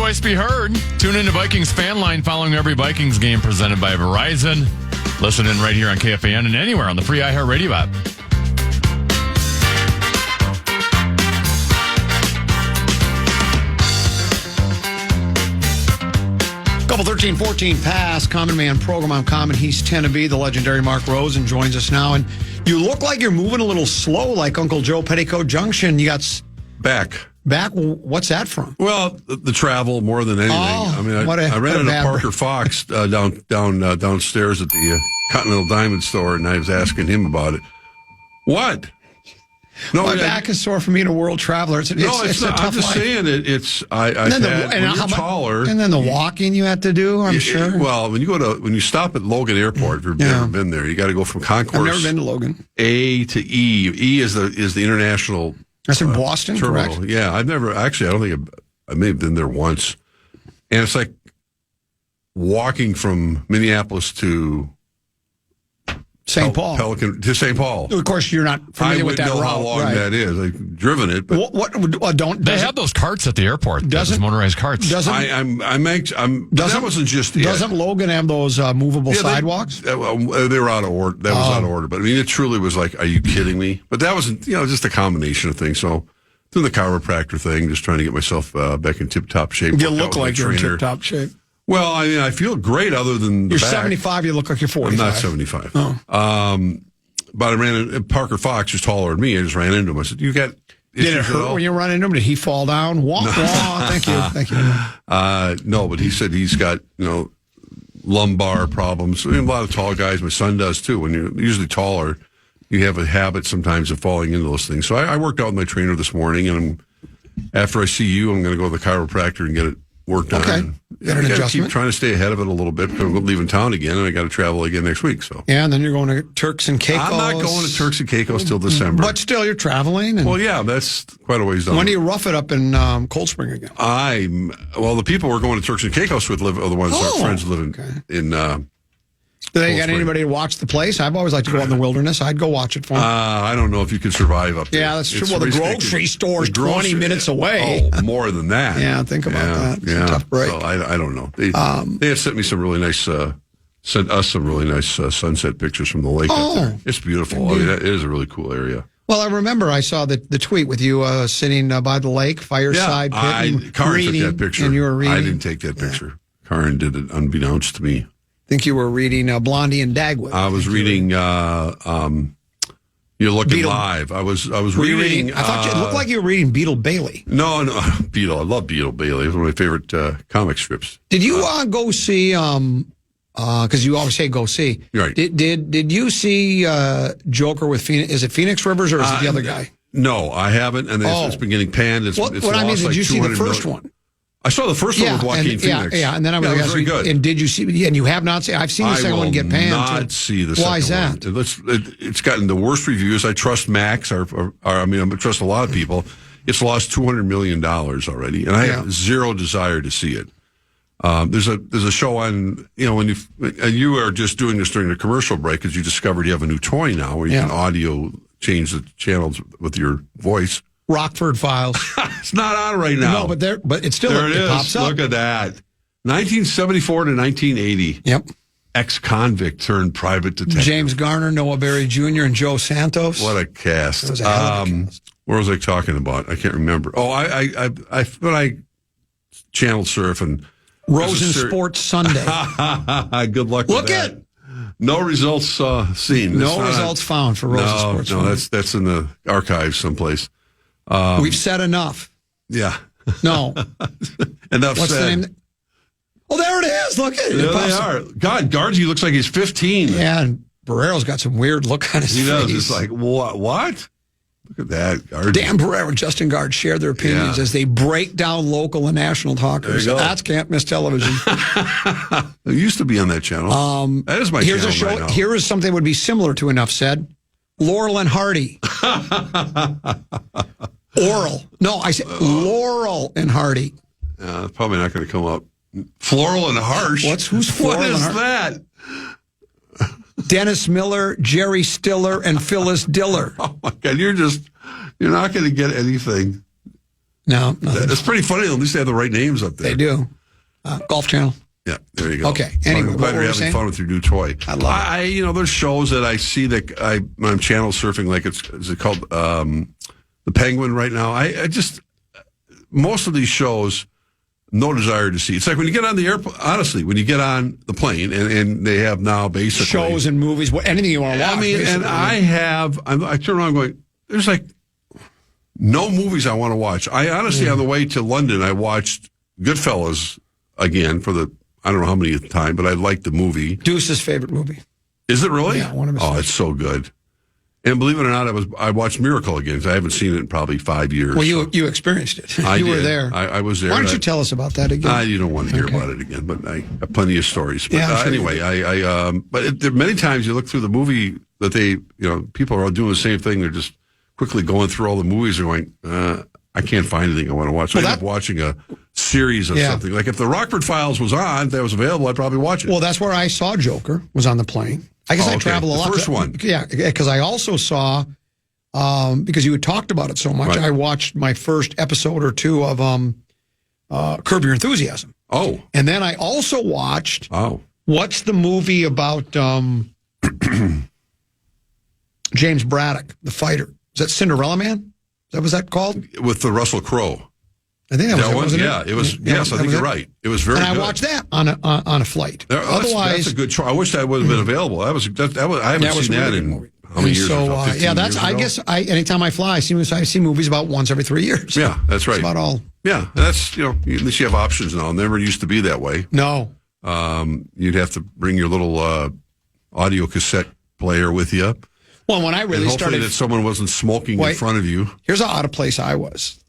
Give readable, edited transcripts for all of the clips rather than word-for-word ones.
voice be heard. Tune in to Vikings Fan Line following every Vikings game presented by Verizon. Listen in right here on KFAN and anywhere on the free iHeartRadio app. Couple 13-14 pass, Common Man program on Common. He's 10 to be. The legendary Mark Rosen joins us now. And you look like you're moving a little slow like Uncle Joe Petticoat Junction. You got... Back. What's that from? Well, the travel more than anything. I mean, I ran into Parker Fox downstairs at the Continental Diamond store, and I was asking him about it. What? No, my back is sore from being a world traveler. It's not. A tough I'm just life. saying when you're taller, and then the walking you have to do. I'm sure. Well, when you stop at Logan Airport, if you've never been there, you got to go from Concourse. I've never been to Logan. A to E. E is the international. That's in Boston, terminal. Correct? Yeah, I've never actually. I don't think I may have been there once, and it's like walking from Minneapolis to St. Paul. Pelican to St. Paul. Of course, you're not familiar with that route. I wouldn't know how long that is. I've driven it, but they have those carts at the airport. Those motorized carts. That wasn't just. Doesn't Logan have those movable sidewalks? They were out of order. That was out of order. But I mean, it truly was like, are you kidding me? But that wasn't. Just a combination of things. So doing the chiropractor thing, just trying to get myself back in tip-top shape. You look like you're in tip-top shape. Well, I mean, I feel great other than you're back. 75, you look like you're 45. I'm not 75. Oh. But I ran into Parker Fox, who's taller than me. I just ran into him. I said, did it hurt when you ran into him? Did he fall down? Wah, no. Wah. Thank you. No, but he said he's got, lumbar problems. I mean, a lot of tall guys, my son does too. When you're usually taller, you have a habit sometimes of falling into those things. So I worked out with my trainer this morning, and after I see you, I'm going to go to the chiropractor and get it worked on. Okay. I got to keep trying to stay ahead of it a little bit because I'm leaving town again, and I got to travel again next week. So and then you're going to Turks and Caicos. I'm not going to Turks and Caicos till December. But still, you're traveling. And well, yeah, that's quite a ways down. When do you rough it up in Cold Spring again? The people we're going to Turks and Caicos with are the ones our friends live in. Do they got anybody to watch the place? I've always liked to go out in the wilderness. I'd go watch it for them. I don't know if you can survive up there. Yeah, that's true. Well, the grocery store's 20 minutes away. Oh, more than that. Yeah, think about that. It's a tough break. So I don't know. They have sent me some really nice, sunset pictures from the lake up there. It's beautiful. I mean, it is a really cool area. Well, I remember I saw the tweet with you sitting by the lake, fireside pit. Karin took that picture. And you were reading. I didn't take that picture. Yeah. Karin did it unbeknownst to me. I think you were reading Blondie and Dagwood. I was reading You're Looking Live. I was reading. I thought it looked like you were reading Beetle Bailey. No, Beetle. I love Beetle Bailey. It's one of my favorite comic strips. Did you go see? Because you always say go see. Right. Did you see Joker with Phoenix? Is it Phoenix Rivers or is it the other guy? No, I haven't, and it's been getting panned. It's what I mean, did you see the first one? I saw the first one with Joaquin Phoenix. Yeah, and then I was very good. And did you see? And you have not seen? I've seen the second one get panned. I will not see the second one. Why is that? It's gotten the worst reviews. I trust Max. I trust a lot of people. It's lost $200 million already, and I have zero desire to see it. There's a show on, when you are just doing this during the commercial break because you discovered you have a new toy now where you can audio change the channels with your voice. Rockford Files. It's not on right now. No, but it's still there. It pops is. up. Look at that. 1974 to 1980. Yep. Ex-convict turned private detective. James Garner, Noah Berry Jr., and Joe Santos. What a cast. That was a hell of a cast. What was I talking about? I can't remember. Oh, I channel surf and Rosen Sports Sunday. Good luck with that. Look at no results seen. No results found for Rosen Sports Sunday. No, that's in the archives someplace. We've said enough. Yeah. No. Enough What's said. the name? Oh, there it is. Look at it. There they are. God, Guardsy looks like he's 15. Yeah, and Barrero's got some weird look on his face. He does. It's like, what? Look at that. Guardsy. Dan Barrero and Justin Guard share their opinions as they break down local and national talkers. That's Can't Miss Television. It used to be on that channel. That is my here's channel a show. right now. Here is something that would be similar to Enough Said. Laurel and Hardy. Oral. No, I said Laurel and Hardy. It's probably not going to come up. Floral and Harsh. Who's Floral What and is Harsh? that? Dennis Miller, Jerry Stiller, and Phyllis Diller. Oh my God! You're not going to get anything. No, nothing. It's pretty funny. At least they have the right names up there. They do. Golf Channel. Yeah, there you go. Okay. Anyway, I'm glad you're having fun with your new toy. I love it. There's shows that I see that when I'm channel surfing, like is it called The Penguin right now? I just, most of these shows, no desire to see. It's like when you get on the airplane, honestly, when you get on the plane and they have now basically shows and movies, anything you want to watch. I mean, and I turn around going, there's like no movies I want to watch. I honestly, on the way to London, I watched Goodfellas again for I don't know how many time, but I liked the movie. Deuce's favorite movie. Is it really? Yeah, one of his favorites. It's so good. And believe it or not, I watched Miracle again because I haven't seen it in probably 5 years. Well, you experienced it. You were there. I was there. Why don't you tell us about that again? You don't want to hear about it again, but I have plenty of stories. But Yeah, anyway, there many times you look through the movie that people are all doing the same thing. They're just quickly going through all the movies and going, I can't find anything I want to watch. So I end up watching a series of something. Like if the Rockford Files was on, that was available, I'd probably watch it. Well, that's where I saw Joker, was on the plane. I guess I travel a lot. The first one. Yeah, because I also saw, because you had talked about it so much, Right. I watched my first episode or two of Curb Your Enthusiasm. Oh. And then I also watched, what's the movie about James Braddock, the fighter? Is that Cinderella Man? Was that called? With the Russell Crowe. I think that was it, wasn't it? It was. Yes, I think you're right. It was very. And I good. watched that on a flight. Otherwise, that's a good choice. I wish that would have been available. I haven't seen that in how many years? So 15 years I ago? guess anytime I fly, I see movies about once every 3 years. Yeah, that's right. That's about all. Yeah, that's at least you have options now. It never used to be that way. No. You'd have to bring your little audio cassette player with you. Well, when I really hopefully started, that someone wasn't smoking in front of you. Here's how out of place I was.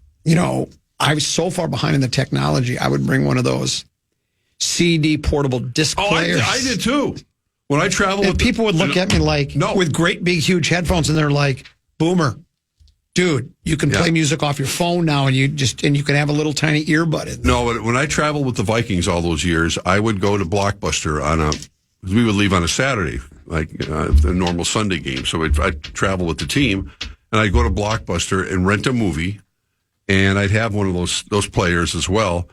I was so far behind in the technology. I would bring one of those CD portable disc players. I did too. When I traveled, and people would look at me like, with great big huge headphones, and they're like, "Boomer, dude, you can play music off your phone now, and you can have a little tiny earbud in there." No, but when I traveled with the Vikings all those years, I would go to Blockbuster we would leave on a Saturday, like a normal Sunday game. So I'd travel with the team, and I'd go to Blockbuster and rent a movie, and I'd have one of those players as well.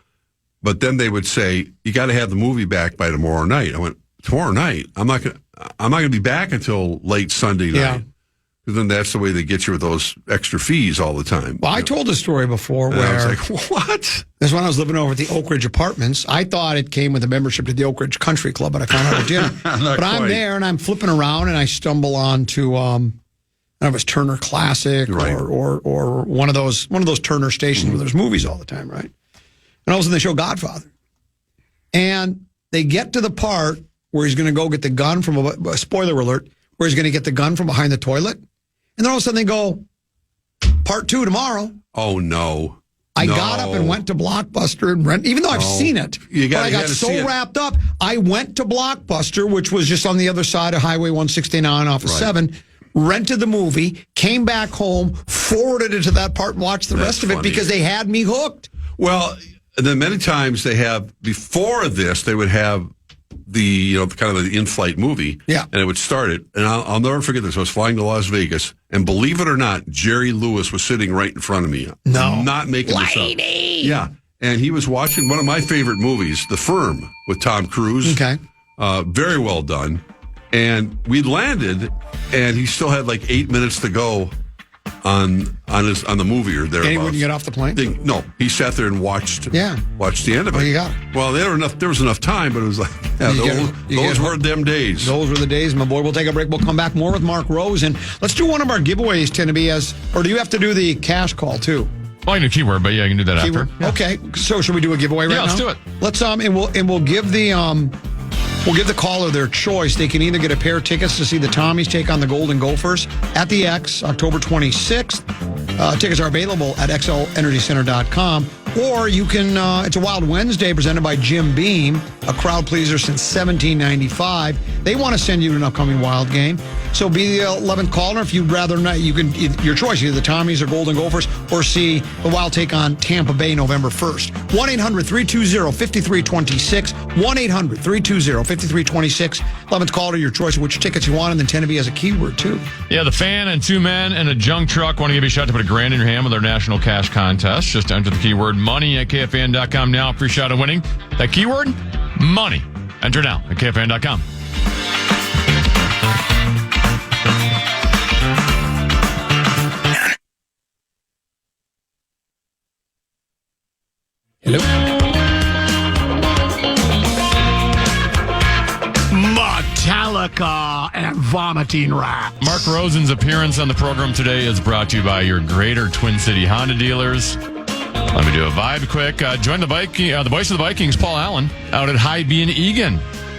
But then they would say, "You got to have the movie back by tomorrow night." I went, "Tomorrow night? I'm not going to be back until late Sunday night." Yeah. Because then that's the way they get you with those extra fees all the time. Well, I told a story before where I was like, "What?" That's when I was living over at the Oak Ridge Apartments. I thought it came with a membership to the Oak Ridge Country Club, but I found out it didn't. But I'm there and I'm flipping around and I stumble onto I don't know if it was Turner Classic or one of those Turner stations where there's movies all the time, right? And all of a sudden they show Godfather. And they get to the part where he's going to go get the gun from a spoiler alert, where he's going to get the gun from behind the toilet. And then all of a sudden they go, part 2 tomorrow. Oh, no. I got up and went to Blockbuster and rent, even though I've seen it. But I got so wrapped up, I went to Blockbuster, which was just on the other side of Highway 169 off of 7, rented the movie, came back home, forwarded it to that part, and watched the rest of it because they had me hooked. Well, and then many times before this, they would have the kind of the in-flight movie, and it would start it. And I'll never forget this. I was flying to Las Vegas, and believe it or not, Jerry Lewis was sitting right in front of me. No, I'm not making this up. Yeah, and he was watching one of my favorite movies, The Firm, with Tom Cruise. Okay, very well done. And we landed, and he still had like 8 minutes to go on the movie or thereabouts. And he wouldn't get off the plane? No, he sat there and watched the end of it. Well, you got it. Well, there was enough time, but it was like, those were them days. Those were the days, my boy. We'll take a break. We'll come back more with Mark Rosen. Let's do one of our giveaways, tend to be or do you have to do the cash call too? Well, I can do keyword, but I can do that after. Yeah. Okay, so should we do a giveaway right now? Yeah, let's do it. Let's we'll give the caller their choice. They can either get a pair of tickets to see the Tommies take on the Golden Gophers at the X, October 26th. Tickets are available at xlenergycenter.com. Or you can, it's a Wild Wednesday presented by Jim Beam, a crowd pleaser since 1795. They want to send you to an upcoming Wild game. So be the 11th caller. If you'd rather not, you can, your choice, either the Tommies or Golden Gophers, or see the Wild take on Tampa Bay November 1st. 1-800-320-5326. 1-800-320-5326. 11th caller, your choice of which tickets you want, and then Tennessee as a keyword, too. Yeah, the Fan and 2 men and a junk truck want to give you a shot to put $1,000 in your hand with our national cash contest. Just enter the keyword money at KFAN.com now. Free shot of winning. That keyword, money. Enter now at KFAN.com. Hello. Metallica and Vomiting Rats. Mark Rosen's appearance on the program today is brought to you by your Greater Twin City Honda dealers. Let me do a vibe quick. Join the voice of the Vikings, Paul Allen, out at High B in Eagan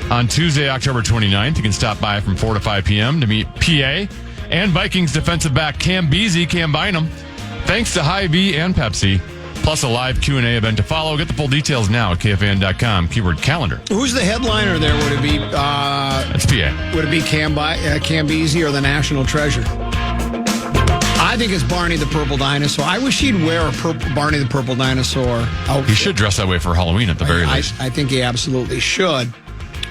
on Tuesday, October 29th. You can stop by from 4 to 5 p.m. to meet PA and Vikings defensive back Cam Beasy, Cam Bynum. Thanks to High B and Pepsi. Plus a live Q&A event to follow. Get the full details now at KFAN.com. Keyword calendar. Who's the headliner there? Would it be... That's PA. Would it be Cam Beasy or the National Treasure? I think it's Barney the Purple Dinosaur. I wish he'd wear a Barney the Purple Dinosaur outfit. He should dress that way for Halloween at the very least. I think he absolutely should.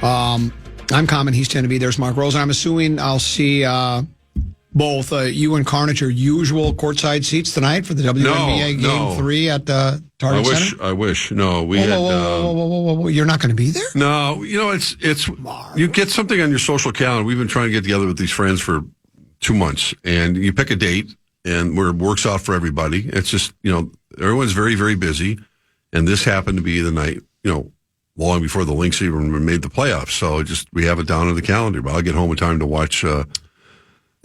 I'm commenting he's going to be. There's Mark Rosen. I'm assuming I'll see... both you and Carnage are usual courtside seats tonight for the WNBA Game 3 at the Target Center? I wish. No, we whoa. You're not going to be there? No, it's you get something on your social calendar. We've been trying to get together with these friends for 2 months, and you pick a date, and where it works out for everybody. It's just, everyone's very, very busy, and this happened to be the night, long before the Lynx even made the playoffs. So we have it down on the calendar, but I'll get home in time to watch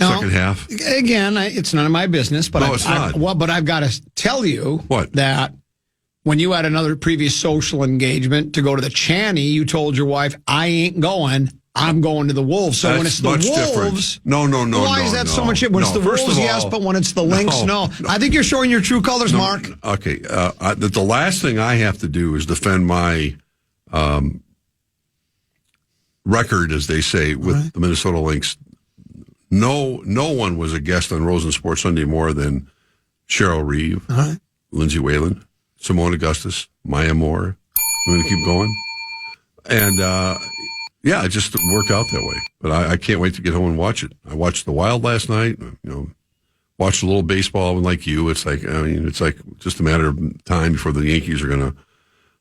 second half. Again, it's none of my business, but it's not. But I've got to tell you that when you had another previous social engagement to go to the Channy, you told your wife, "I ain't going. I'm going to the Wolves." So when it's the Wolves, different. No. Why is that so much? When it's the Wolves, yes, but when it's the Lynx, no. I think you're showing your true colors, Mark. Okay, the last thing I have to do is defend my record, as they say, with the Minnesota Lynx. No one was a guest on Rosen Sports Sunday more than Cheryl Reeve, Lindsay Whalen, Simone Augustus, Maya Moore. I'm going to keep going. And, it just worked out that way. But I can't wait to get home and watch it. I watched the Wild last night, watched a little baseball, and like you, it's like just a matter of time before the Yankees are going to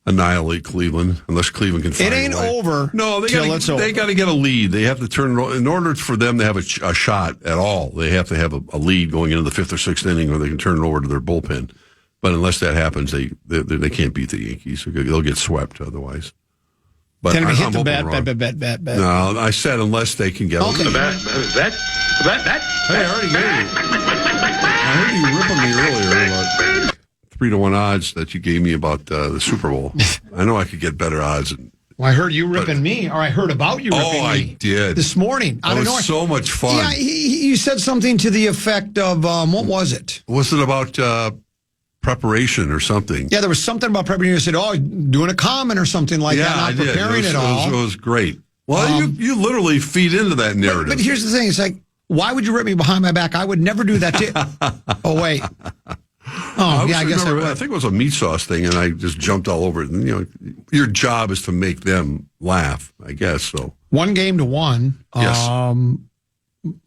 annihilate Cleveland, unless Cleveland can find it ain't a way. Over. No, they got to get a lead. They have to turn in order for them to have a shot at all. They have to have a lead going into the 5th or 6th inning, or they can turn it over to their bullpen. But unless that happens, they can't beat the Yankees. They'll get swept otherwid. But can we hit the bet? No, I said unless they can get a lead. Bet. Hey, I already gave you. I heard you ripping me earlier about 3-1 odds that you gave me about the Super Bowl. I know I could get better odds. Well, I heard you ripping me, or I heard about you ripping me. Oh, I did. This morning. That was so much fun. Yeah, you said something to the effect of, what was it? Was it about preparation or something? Yeah, there was something about preparation. You said, doing a comment or something like that, not preparing it all. It was great. Well, you literally feed into that narrative. But here's the thing. It's like, why would you rip me behind my back? I would never do that to Oh, wait. I guess I would. I think it was a meat sauce thing, and I just jumped all over it. And, your job is to make them laugh, I guess. So 1-1. Yes.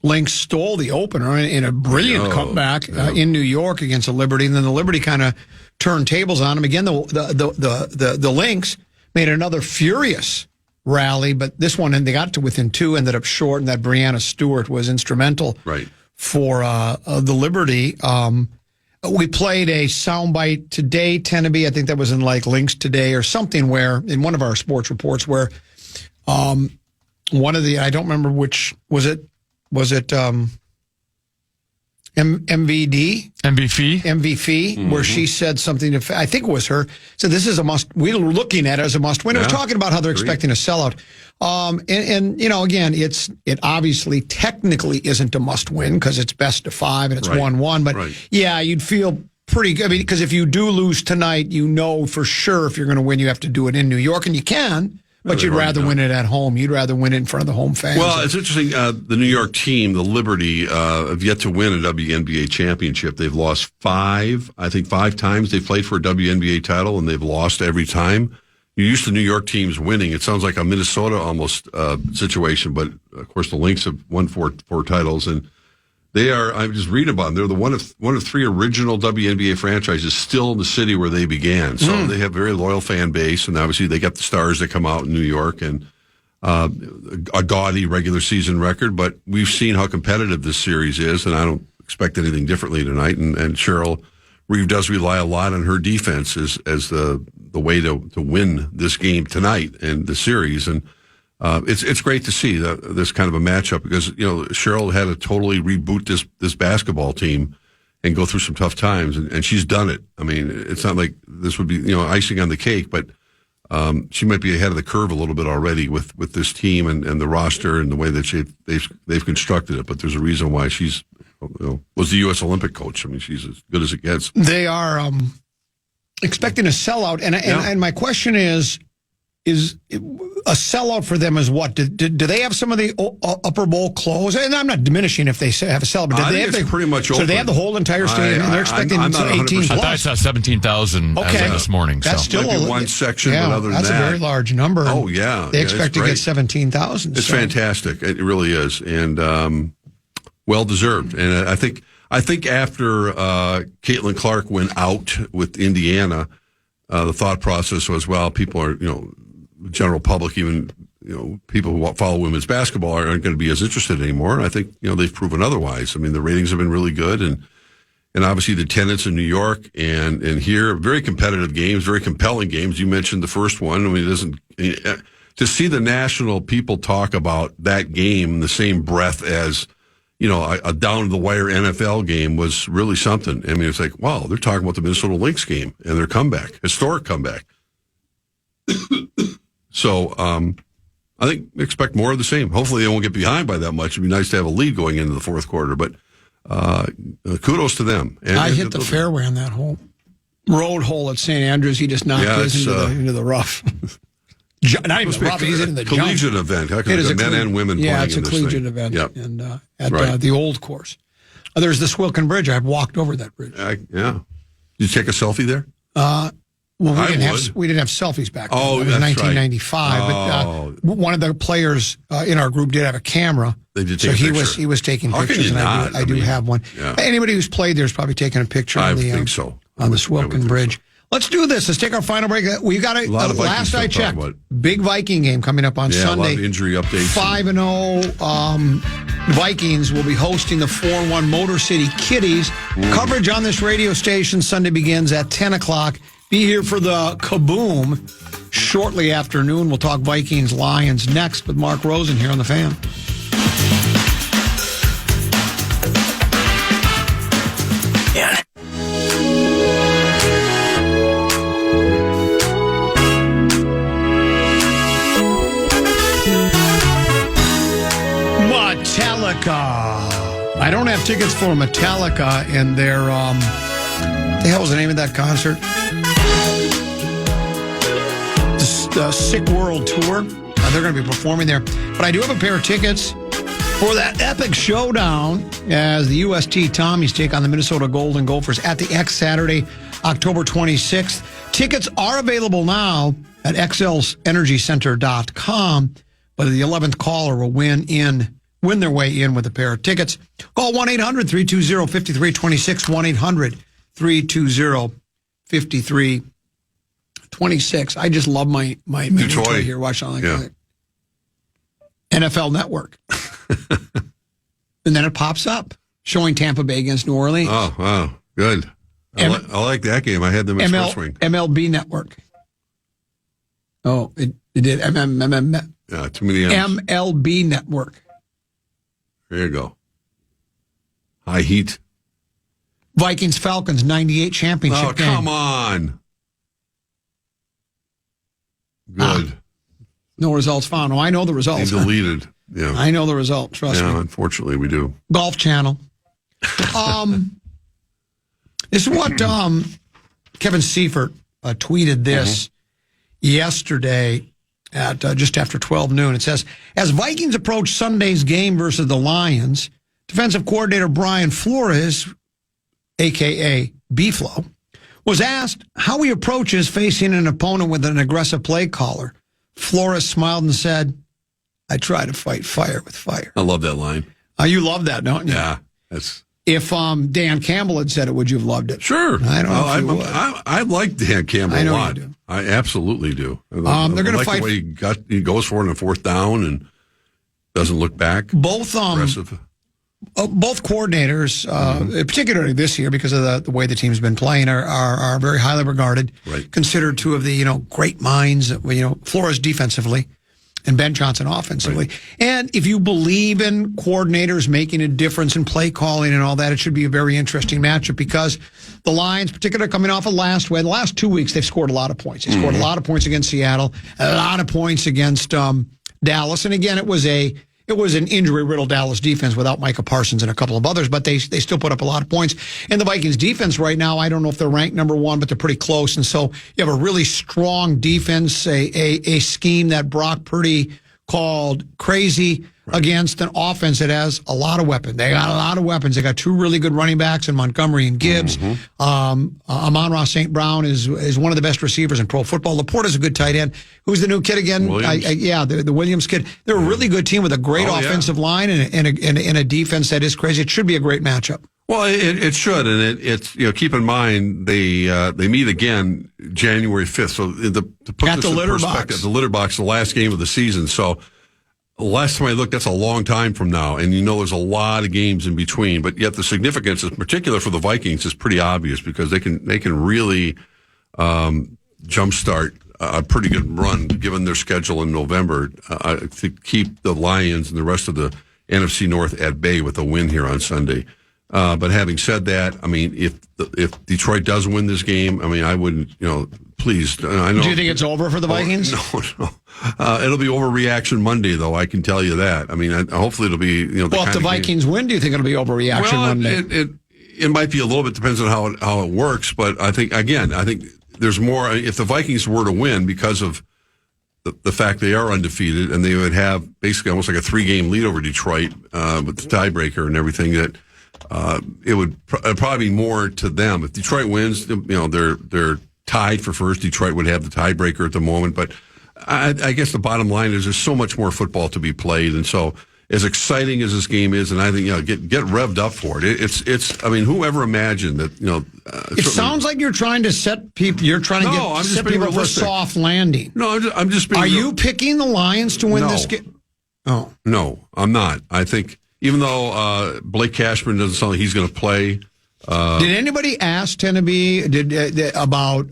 Lynx stole the opener in a brilliant comeback in New York against the Liberty, and then the Liberty kind of turned tables on them again. The Lynx made another furious rally, but this one, and they got to within 2, ended up short, and that Brianna Stewart was instrumental for the Liberty. We played a soundbite today, Tennessee. I think that was in like Lynx Today or something, where in one of our sports reports where one of the, I don't remember which, was it MVD? MVF, where she said something to, I think it was her, said this is a must, we were looking at it as a must win. It was talking about how they're expecting a sellout. And again, it obviously technically isn't a must win because it's best of 5 and it's 1-1. But yeah, you'd feel pretty good. I mean, because if you do lose tonight, for sure if you're going to win, you have to do it in New York, and you can. But you'd rather win it at home. You'd rather win it in front of the home fans. Well, it's interesting. The New York team, the Liberty, have yet to win a WNBA championship. They've lost five times. They've played for a WNBA title, and they've lost every time. You're used to New York teams winning. It sounds like a Minnesota almost situation, but of course the Lynx have won four titles, and they are. I'm just reading about them. They're the one of three original WNBA franchises still in the city where they began. So they have a very loyal fan base, and obviously they got the stars that come out in New York and a gaudy regular season record. But we've seen how competitive this series is, and I don't expect anything differently tonight. And Cheryl Reeve does rely a lot on her defense as the way to win this game tonight and the series. And it's great to see this kind of a matchup because, Cheryl had to totally reboot this basketball team and go through some tough times, and she's done it. I mean, it's not like this would be, icing on the cake, but she might be ahead of the curve a little bit already with this team and the roster and the way that they've constructed it. But there's a reason why she's was the U.S. Olympic coach. I mean, she's as good as it gets. They are expecting a sellout, and my question is a sellout for them is what? Do they have some of the upper bowl closed? And I'm not diminishing if they have a sellout, but it's pretty much open. So they have the whole entire stadium, and they're expecting 18 plus. I saw 17,000 as of this morning. That's still maybe one section, but other than that's that, a very large number. Oh yeah, they expect to get 17,000. It's fantastic. It really is, and well deserved. And I think after Caitlin Clark went out with Indiana, the thought process was, well, people are, general public, even, people who follow women's basketball aren't going to be as interested anymore. And I think, they've proven otherwise. I mean, the ratings have been really good. And obviously the attendance in New York and here, very competitive games, very compelling games. You mentioned the first one. I mean, to see the national people talk about that game in the same breath as, a down-to-the-wire NFL game was really something. I mean, it's like, wow, they're talking about the Minnesota Lynx game and their comeback, historic comeback. So I think expect more of the same. Hopefully they won't get behind by that much. It'd be nice to have a lead going into the fourth quarter, but kudos to them. And I hit the fairway on that road hole at St. Andrews. He just knocked his into the rough. Not even the rough, he's in the collegiate event. It is a men and women playing in this thing. Yeah, it's a collegiate event. Yep. And at the old course. There's the Swilken Bridge. I've walked over that bridge. Yeah. Did you take a selfie there? Well, we didn't have selfies back then. Oh, it was 1995. Right. But one of the players in our group did have a camera. They did take a picture. He was taking pictures, and I do have one. Yeah. Anybody who's played there has probably taken a picture on the Swilken Bridge. So. Let's do this. Let's take our final break. We got last I checked, big Viking game coming up on Sunday. A lot of injury updates. 5-0 Vikings will be hosting the 4-1 Motor City Kitties. Coverage on this radio station Sunday begins at 10 o'clock. Be here for the kaboom shortly after noon. We'll talk Vikings Lions next with Mark Rosen here on the Fan. Yeah. Metallica. I don't have tickets for Metallica and their what the hell was the name of that concert? The Sick World Tour. They're going to be performing there. But I do have a pair of tickets for that epic showdown as the UST Tommies take on the Minnesota Golden Gophers at the X Saturday, October 26th. Tickets are available now at xlsenergycenter.com, but the 11th caller will win their way in with a pair of tickets. Call 1-800-320-5326, 1-800-320-5326. I just love my new toy here. Watch on like NFL Network. And then it pops up showing Tampa Bay against New Orleans. Oh, wow. Good. I like that game. I had them in Sports Wing. MLB Network. Oh, it did. Yeah, too many M's. MLB Network. There you go. High heat. Vikings Falcons 98 championship game. Oh, come on. Good. No results found. Oh, I know the results. They deleted. Yeah. I know the result. Trust me. Unfortunately, we do. Golf Channel. This is what Kevin Seifert tweeted this yesterday. at just after 12 noon. It says, as Vikings approach Sunday's game versus the Lions, defensive coordinator Brian Flores, a.k.a. B-Flow, was asked how he approaches facing an opponent with an aggressive play caller. Flores smiled and said, I try to fight fire with fire. I love that line. You love that, don't you? Yeah. That's... If Dan Campbell had said it, would you have loved it? Sure. I don't know if you would. I like Dan Campbell a lot. You do. I absolutely do. They're going to fight. The way he goes for it on a fourth down and doesn't look back. Both aggressive. Both coordinators, particularly this year, because of the way the team's been playing, are very highly regarded. Right. Considered two of the great minds. Flores defensively, and Ben Johnson offensively. Right. And if you believe in coordinators making a difference in play calling and all that, it should be a very interesting matchup because the Lions, particularly coming off of the last 2 weeks, they've scored a lot of points. They scored a lot of points against Seattle, a lot of points against Dallas. And again, it was an injury-riddled Dallas defense without Micah Parsons and a couple of others, but they still put up a lot of points. And the Vikings defense right now, I don't know if they're ranked number one, but they're pretty close. And so you have a really strong defense, a scheme that Brock Purdy called crazy against an offense that has a lot of weapons. They got a lot of weapons. They got two really good running backs in Montgomery and Gibbs. Amon-Ra St. Brown is one of the best receivers in pro football. Laporta's a good tight end. Who's the new kid again? The Williams kid. They're a really good team with a great offensive line and a defense that is crazy. It should be a great matchup. Well, it should, and it's keep in mind they meet again January 5th. So to put at this the in litter perspective, box, the litter box, the last game of the season. So last time I looked, that's a long time from now, and there's a lot of games in between. But yet the significance, in particular for the Vikings, is pretty obvious because they can really jumpstart a pretty good run given their schedule in November to keep the Lions and the rest of the NFC North at bay with a win here on Sunday. But having said that, I mean, if Detroit does win this game, I mean, I wouldn't, please. I know. Do you think it's over for the Vikings? No. It'll be overreaction Monday, though. I can tell you that. I mean, hopefully it'll be, well, if the Vikings win, do you think it'll be overreaction Monday? It might be a little bit, depends on how it works. But I think there's more. If the Vikings were to win because of the fact they are undefeated and they would have basically almost like a 3-game lead over Detroit with the tiebreaker and everything, that it would probably be more to them. If Detroit wins, they're tied for first. Detroit would have the tiebreaker at the moment. But I guess the bottom line is there's so much more football to be played, and so as exciting as this game is, and I think get revved up for it. It's. I mean, whoever imagined that? It sounds like you're trying to set people. You're trying to set people for a soft landing. No, I'm just being. Are you picking the Lions to win this game? Oh no, I'm not. I think even though Blake Cashman doesn't sound like he's going to play. Did anybody ask Tenneby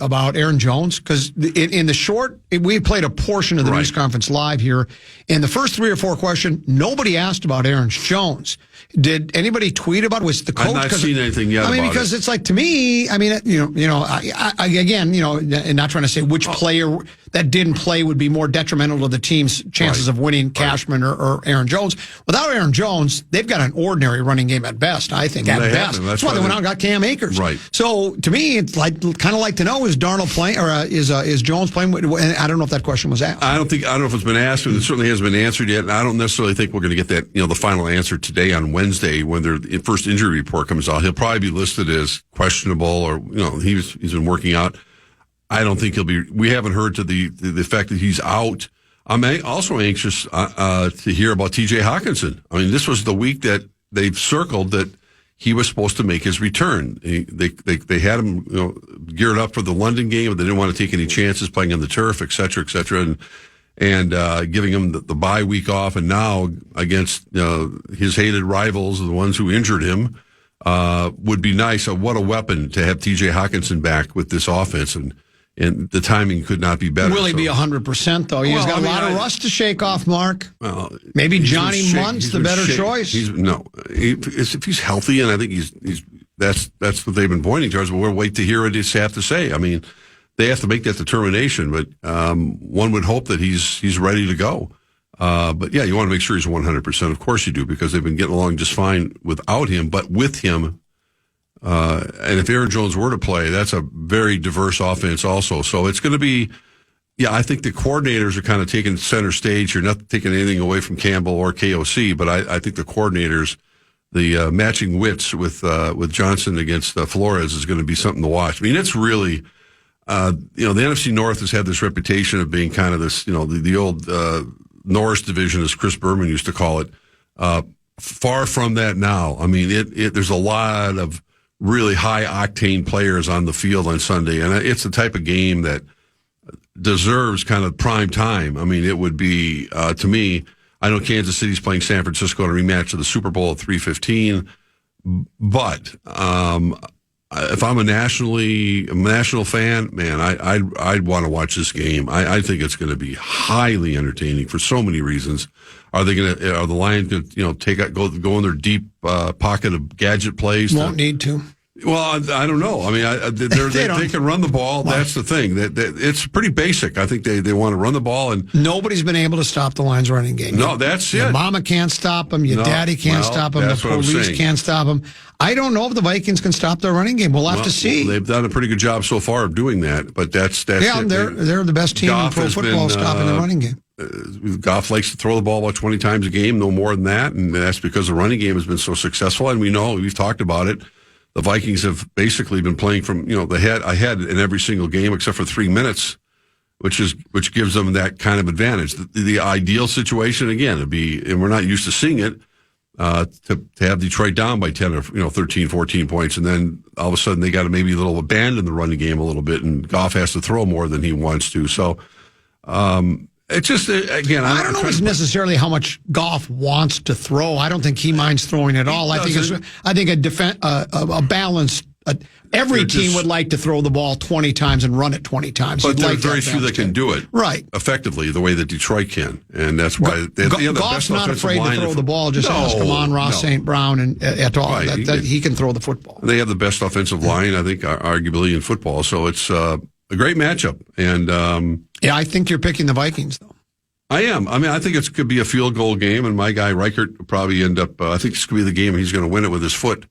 about Aaron Jones? Because in the short, we played a portion of the news conference live here. In the first 3 or 4 questions, nobody asked about Aaron Jones. Did anybody tweet about it? Was the coach? I've not seen anything yet. I mean, because it's like, to me, I mean, again, and not trying to say which player that didn't play would be more detrimental to the team's chances of winning, Cashman or Aaron Jones. Without Aaron Jones, they've got an ordinary running game at best, I think, at best. That's why they went out and got Cam Akers. Right. So, to me, it's kind of like to know, is Darnold playing, or is Jones playing? And I don't know if that question was asked. I don't know if it's been asked, but it certainly hasn't been answered yet. And I don't necessarily think we're going to get that, the final answer today on Wednesday when their first injury report comes out. He'll probably be listed as questionable, or he's been working out. I don't think he'll be. We haven't heard to the fact that he's out. I'm also anxious to hear about T.J. Hawkinson. I mean, this was the week that they've circled that he was supposed to make his return. They had him geared up for the London game, but they didn't want to take any chances playing on the turf, et cetera, and giving him the bye week off. And now against his hated rivals, the ones who injured him, would be nice. What a weapon to have T.J. Hawkinson back with this offense, and the timing could not be better. Will he be 100%, though? He's got a lot of rust to shake off, Mark. Well, maybe Johnny Munt's the better choice. If he's healthy, and I think that's what they've been pointing towards, but we'll wait to hear what he have to say. I mean, they have to make that determination, but one would hope that he's ready to go. But yeah, you want to make sure he's 100%. Of course you do, because they've been getting along just fine without him, but with him, and if Aaron Jones were to play, that's a very diverse offense also. So it's going to be, Yeah, I think the coordinators are kind of taking center stage. You're not taking anything away from Campbell or KOC, but I think the coordinators, the matching wits with Johnson against Flores is going to be something to watch. I mean, it's really, the NFC North has had this reputation of being kind of this, the old Norris division, as Chris Berman used to call it. Far from that now. I mean, there's a lot of really high octane players on the field on Sunday, and it's the type of game that deserves kind of prime time. I mean, it would be, to me, I know Kansas City's playing San Francisco in a rematch of the Super Bowl at 3:15, but if I'm a national fan, man, I'd want to watch this game. I think it's going to be highly entertaining for so many reasons. Are the Lions going to go in their deep pocket of gadget plays? Won't need to. Well, I don't know. I mean, they can run the ball. Well, that's the thing. It's pretty basic. I think they want to run the ball, and nobody's been able to stop the Lions running game. No, that's your it. Mama can't stop them. Your daddy can't stop them. The police can't stop them. I don't know if the Vikings can stop their running game. We'll have to see. They've done a pretty good job so far of doing that, but that's yeah. They're the best team in pro football stopping the running game. Goff likes to throw the ball about 20 times a game, no more than that, and that's because the running game has been so successful. And we've talked about it. The Vikings have basically been playing from ahead in every single game except for 3 minutes, which gives them that kind of advantage. The ideal situation again would be, and we're not used to seeing it, to have Detroit down by 10 or 13, 14 points, and then all of a sudden they got to maybe abandon the running game a little bit, and Goff has to throw more than he wants to. So. It's just, again, I don't know if it's necessarily how much Goff wants to throw. I don't think he minds throwing at all. I think a balanced. Every team would like to throw the ball 20 times and run it 20 times. But there are very few that can do it effectively the way that Detroit can, and that's why they have the Goff's best not afraid to throw the ball. Just ask Ross St. Brown and et al. Right. He can throw the football. They have the best offensive line, I think, arguably in football. So it's a great matchup, and. Yeah, I think you're picking the Vikings, though. I am. I mean, I think it could be a field goal game, and my guy Reichert will probably end up. I think this could be the game, and he's going to win it with his foot.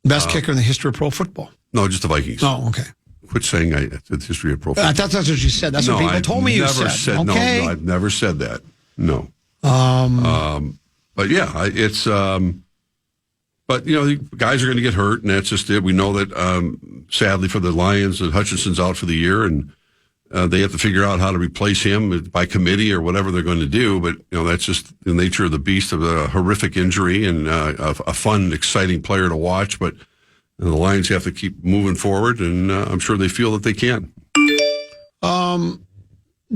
Best kicker in the history of pro football. No, just the Vikings. Oh, okay. Quit saying it's the history of pro football. I thought that's what you said. That's what people told me you said. Okay. No, I've never said that. No. But yeah, it's. But the guys are going to get hurt, and that's just it. We know that. Sadly for the Lions, that Hutchinson's out for the year, and. They have to figure out how to replace him by committee or whatever they're going to do. But, that's just the nature of the beast of a horrific injury and a fun, exciting player to watch. But the Lions have to keep moving forward, and I'm sure they feel that they can.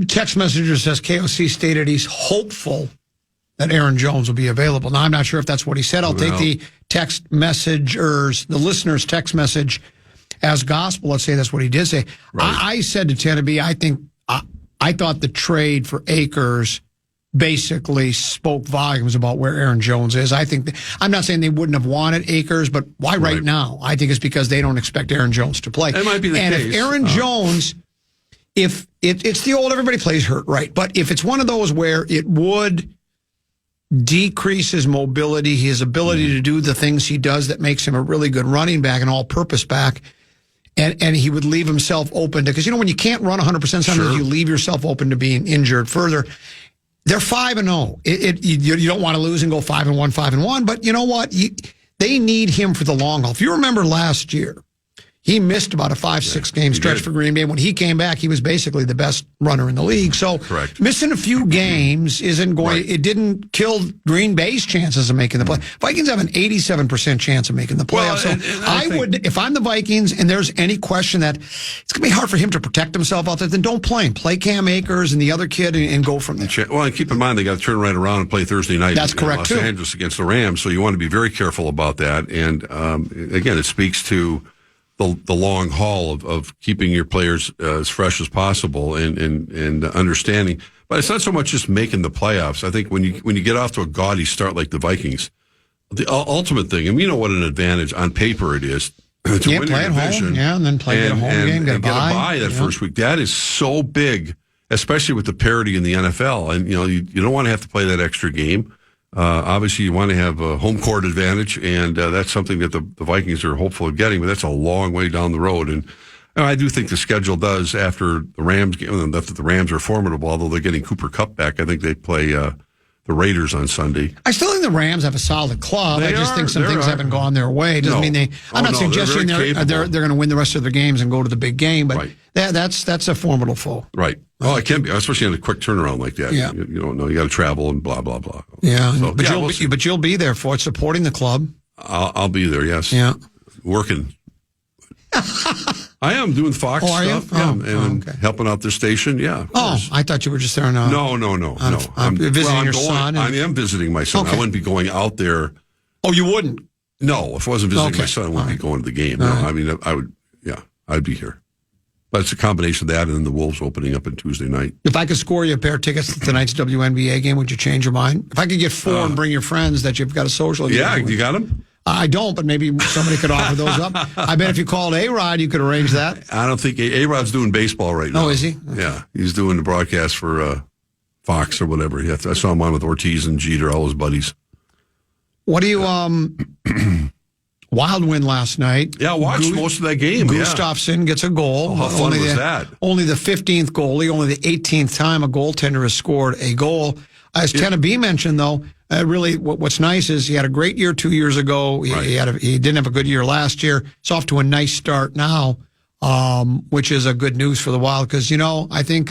Text messenger says KOC stated he's hopeful that Aaron Jones will be available. Now, I'm not sure if that's what he said. I'll take the text message or the listener's text message as gospel. Let's say that's what he did say. Right. I said to Tenneby, I thought the trade for Akers basically spoke volumes about where Aaron Jones is. I think I'm not saying they wouldn't have wanted Akers, but why right now? I think it's because they don't expect Aaron Jones to play. That might be the case. And if Aaron Jones, if it's the old everybody plays hurt, right? But if it's one of those where it would decrease his mobility, his ability to do the things he does that makes him a really good running back, an all-purpose back, and he would leave himself open to, because when you can't run 100%, sometimes you leave yourself open to being injured further. They're 5-0. You don't want to lose and go 5-1, 5-1, but you know what? They need him for the long haul. If you remember last year, he missed about a 5-6 game stretch for Green Bay. When he came back, he was basically the best runner in the league. So missing a few games isn't going. It didn't kill Green Bay's chances of making the play. Vikings have an 87% chance of making the playoffs. So I would, if I'm the Vikings, and there's any question that it's going to be hard for him to protect himself out there, then don't play him. Play Cam Akers and the other kid and go from there. Well, and keep in mind they got to turn right around and play Thursday night. That's correct in Los Angeles against the Rams. So you want to be very careful about that. And again, it speaks to the long haul of keeping your players as fresh as possible and understanding. But it's not so much just making the playoffs. I think when you get off to a gaudy start like the Vikings, the ultimate thing, and you know what an advantage on paper it is to win play your division, and then play a home game, get a bye that first week. That is so big, especially with the parity in the NFL. And you don't want to have to play that extra game. Obviously, you want to have a home court advantage, and that's something that the Vikings are hopeful of getting, but that's a long way down the road. And And I do think the schedule does after the Rams game. After the Rams are formidable, although they're getting Cooper Kupp back. I think they play the Raiders on Sunday. I still think the Rams have a solid club. I just think some things haven't gone their way. Doesn't mean they. I'm not suggesting they're going to win the rest of their games and go to the big game, but that's a formidable foe. Right. Oh, it can be, especially in a quick turnaround like that. Yeah. You don't know. You got to travel and blah blah blah. Yeah. So, but you'll be there for it, supporting the club. I'll be there. Yes. Yeah. Working. I am doing Fox stuff. And helping out their station. Yeah. I thought you were just there on. No. I'm visiting your son. I am visiting my son. Okay. I wouldn't be going out there. Oh, you wouldn't? No, if I wasn't visiting my son, I wouldn't be going to the game. No, I mean, I would. Yeah, I'd be here. But it's a combination of that and then the Wolves opening up on Tuesday night. If I could score you a pair of tickets to tonight's WNBA game, would you change your mind? If I could get 4 and bring your friends that you've got a social. Yeah, you got them? I don't, but maybe somebody could offer those up. I bet if you called A-Rod, you could arrange that. I don't think A-Rod's doing baseball right now. Oh, is he? Okay. Yeah, he's doing the broadcast for Fox or whatever. I saw him on with Ortiz and Jeter, all his buddies. What do you Wild win last night. Yeah, I watched most of that game. Gustafsson gets a goal. Oh, how fun was that? Only the 15th goalie, only the 18th time a goaltender has scored a goal. As Kenna B mentioned, though, really what's nice is he had a great year 2 years ago. He didn't have a good year last year. It's off to a nice start now, which is a good news for the Wild because, I think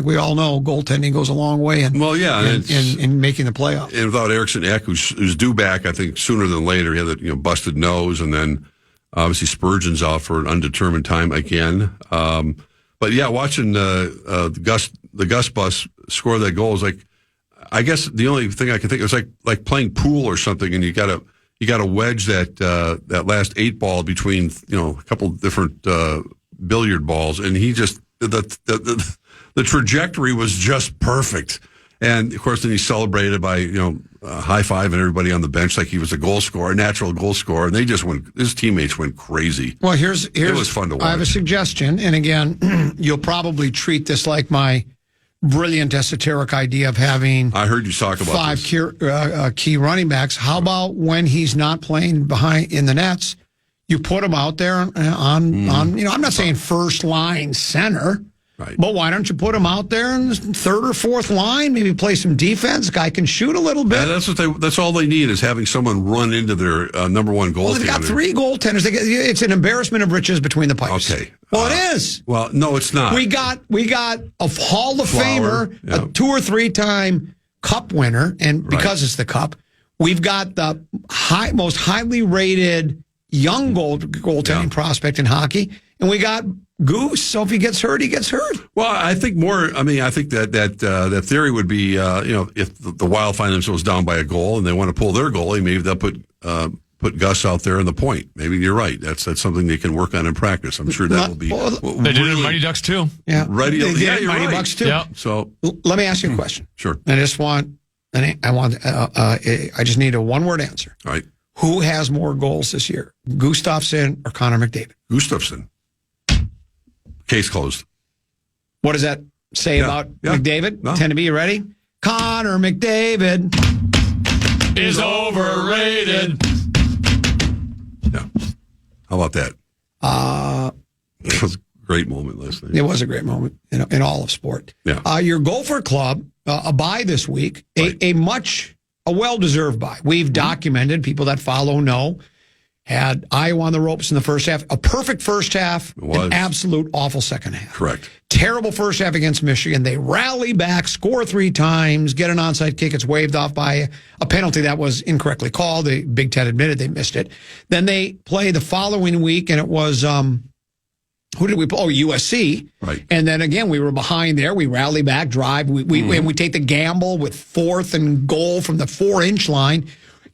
we all know goaltending goes a long way in making the playoffs. And without Eriksson Ek, who's due back, I think, sooner than later. He had a busted nose, and then obviously Spurgeon's out for an undetermined time again. But, yeah, watching the Gus Bus score that goal is like, I guess the only thing I can think of is like playing pool or something, and you got to wedge that last 8 ball between a couple different billiard balls, and he just the trajectory was just perfect. And of course, then he celebrated by high five and everybody on the bench like he was a natural goal scorer, and his teammates went crazy. Well, it was fun to watch. I have a suggestion, and again, you'll probably treat this like my brilliant esoteric idea of having. I heard you talk about 5 key running backs. How about when he's not playing behind in the nets, you put him out there on I'm not saying first line center, right? But why don't you put him out there in third or fourth line? Maybe play some defense. Guy can shoot a little bit. Yeah, that's all they need is having someone run into their number one goaltender. Well, they've got 3 goaltenders. It's an embarrassment of riches between the pipes. Okay. Well, it is. Well, no, it's not. We got a Hall of Famer, a 2 or 3 time Cup winner, and because it's the Cup, we've got the most highly rated young goaltending prospect in hockey, and we got Goose. So if he gets hurt, he gets hurt. Well, I think more. I mean, I think that theory would be, if the Wild find themselves down by a goal and they want to pull their goalie, maybe they'll put Gus out there in the point. Maybe you're right. That's something they can work on in practice. I'm sure that will be. They did it in Mighty Ducks too. Yeah, Mighty Ducks too. Yeah. So let me ask you a question. Sure. I just need a one-word answer. All right. Who has more goals this year, Gustafsson or Connor McDavid? Gustafsson. Case closed. What does that say about McDavid? No. 10 to be, you ready? Connor McDavid is overrated. Yeah. How about that? It was a great moment last night. It was a great moment in all of sport. Yeah. Your Gopher Club, a bye this week, a well-deserved bye. We've documented, people that follow know, had Iowa on the ropes in the first half. A perfect first half, an absolute awful second half. Correct. Terrible first half against Michigan. They rally back, score 3 times, get an onside kick. It's waved off by a penalty that was incorrectly called. The Big Ten admitted they missed it. Then they play the following week, and it was... who did we play? Oh, USC. Right. And then again, we were behind there. We rally back, drive. And we take the gamble with 4th and goal from the 4-inch line.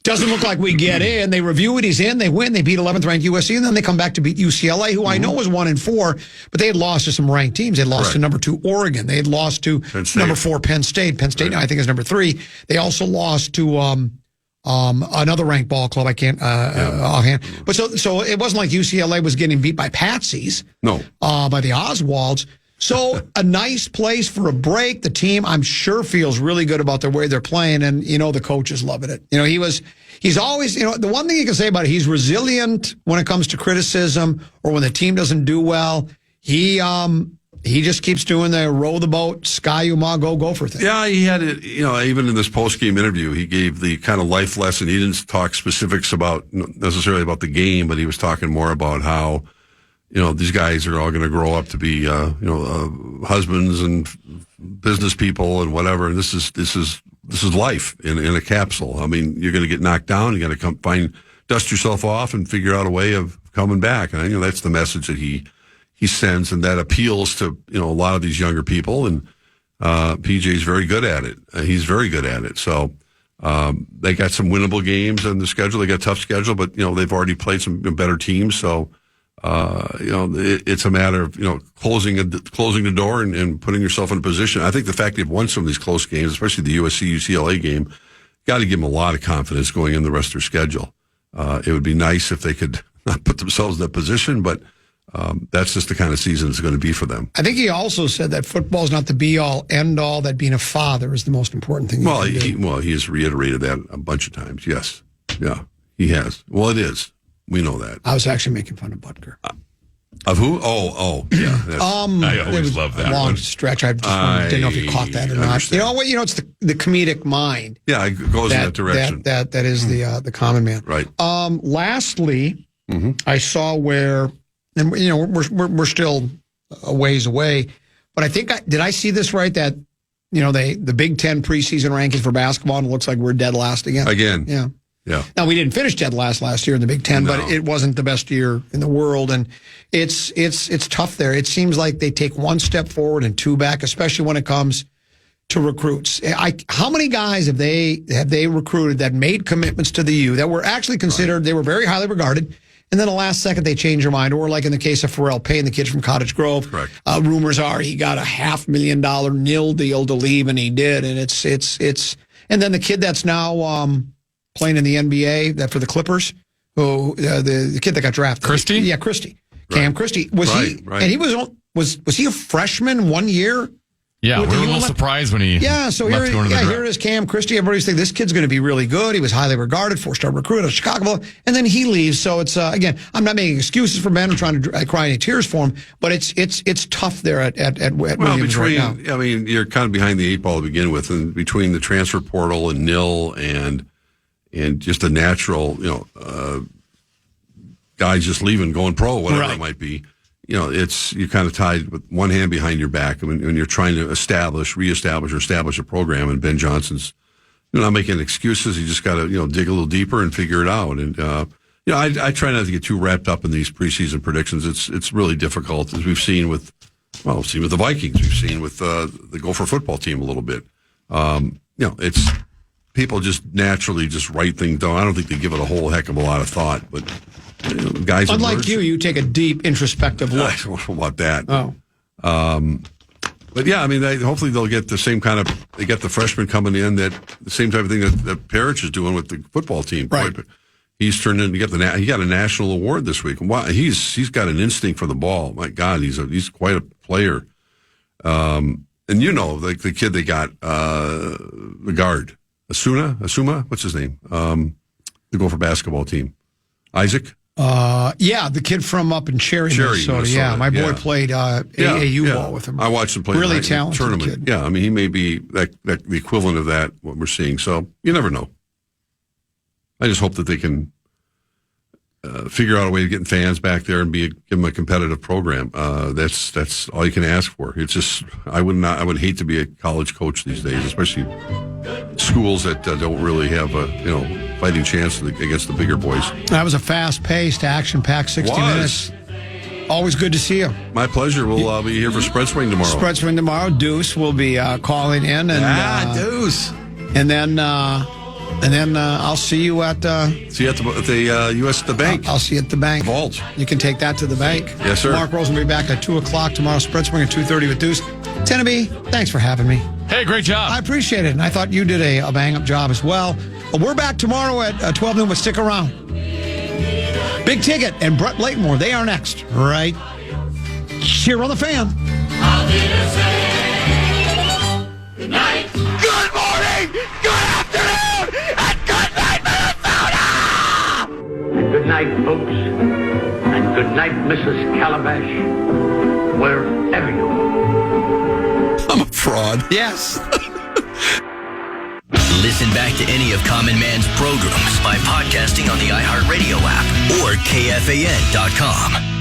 Doesn't look like we get in. They review it. He's in. They win. They beat 11th ranked USC, and then they come back to beat UCLA, who I know was 1-4, but they had lost to some ranked teams. They had lost to number 2 Oregon. They had lost to number 4 Penn State. Penn State now I think is number 3. They also lost to another ranked ball club. I can't offhand. But so it wasn't like UCLA was getting beat by Patsies. No. By the Oswalds. So a nice place for a break. The team, I'm sure, feels really good about the way they're playing, and the coach is loving it. He's always, the one thing you can say about it, he's resilient when it comes to criticism or when the team doesn't do well. He just keeps doing the row the boat, sky you ma, go Gopher thing. Yeah, he had it, even in this post-game interview, he gave the kind of life lesson. He didn't talk specifics necessarily about the game, but he was talking more about how, these guys are all going to grow up to be, husbands and business people and whatever. And this is life in a capsule. I mean, you're going to get knocked down. You got to dust yourself off and figure out a way of coming back. And that's the message that he sends, and that appeals to a lot of these younger people. And PJ's very good at it. He's very good at it. So they got some winnable games on the schedule. They got a tough schedule, but they've already played some better teams. So it's a matter of closing the door and putting yourself in a position. I think the fact they've won some of these close games, especially the USC-UCLA game, got to give them a lot of confidence going in the rest of their schedule. It would be nice if they could not put themselves in that position, but that's just the kind of season it's going to be for them. I think he also said that football is not the be-all, end-all, that being a father is the most important thing. He has reiterated that a bunch of times. Yes. Yeah, he has. Well, it is. We know that. I was actually making fun of Butker. Of who? Oh, yeah. I always love that long one. stretch. I just didn't know if you caught that or not. Understand. It's the comedic mind. Yeah, it goes in that direction. That is the common man. Right. Lastly, I saw where, and we're still a ways away, but I think did I see this right that the Big Ten preseason rankings for basketball, and it looks like we're dead last again. Yeah. Now, we didn't finish dead last year in the Big Ten, but it wasn't the best year in the world, and it's tough there. It seems like they take one step forward and two back, especially when it comes to recruits. How many guys have they recruited that made commitments to the U that were actually considered, they were very highly regarded, and then the last second they change their mind, or like in the case of Pharrell Payne, the kid from Cottage Grove. Correct. Rumors are he got a $500,000 nil deal to leave, and he did, and it's and then the kid that's now playing in the NBA that for the Clippers, who the kid that got drafted, Christie? Yeah, Christie, Cam Christie. Was he? Right. And he was he a freshman 1 year? Yeah, we were a little surprised when he left going to the draft. Here is Cam Christie. Everybody's thinking this kid's going to be really good. He was highly regarded, 4-star recruit out of Chicago, and then he leaves. So it's again, I'm not making excuses for Ben. I'm trying to cry any tears for him, but it's tough there at Williams right now. I mean, you're kind of behind the eight ball to begin with, and between the transfer portal and nil and just a natural, guys just leaving, going pro, whatever it might be. You're kind of tied with one hand behind your back when you're trying to establish a program. And Ben Johnson's, not making excuses. You just got to, dig a little deeper and figure it out. And I try not to get too wrapped up in these preseason predictions. It's really difficult, as we've seen with the Vikings. We've seen with the Gopher football team a little bit. It's people just naturally just write things down. I don't think they give it a whole heck of a lot of thought, but. Guys, unlike you take a deep introspective look. I don't know about that. Oh, but yeah, I mean, hopefully they'll get the same kind of. They get the freshmen coming in the same type of thing that Parrish is doing with the football team. Right. But he's turned in to get he got a national award this week. He's got an instinct for the ball. My God, he's quite a player. And like the kid they got the guard Asuma, what's his name? The Gopher basketball team, Isaac. The kid from up in Cherry, Minnesota. Yeah, my boy played AAU ball with him. I watched him play really talented tournament. Kid. Yeah, I mean, he may be the equivalent of that, what we're seeing. So you never know. I just hope that they can figure out a way to get fans back there and give them a competitive program. That's all you can ask for. It's just I would hate to be a college coach these days, especially schools that don't really have a fighting chance against the bigger boys. That was a fast-paced, action-packed 60 minutes. Always good to see you. My pleasure. We'll be here for Spread Swing tomorrow. Spread Swing tomorrow. Deuce will be calling in, and Deuce. And then I'll see you at the bank. I'll see you at the bank. Vault. You can take that to the bank. Yes, sir. Mark Rosen will be back at 2:00 tomorrow. Spread Swing at 2:30 with Deuce. Teneby, thanks for having me. Hey, great job. I appreciate it, and I thought you did a bang-up job as well. We're back tomorrow at 12 noon, but stick around. Big Ticket and Brett Latemore, they are next, right here on The Fan. I'll be to say good night. Good morning, good afternoon, and good night, Minnesota! And good night, folks. And Good night, Mrs. Calabash, wherever you are. I'm a fraud. Yes. Listen back to any of Common Man's programs by podcasting on the iHeartRadio app or KFAN.com.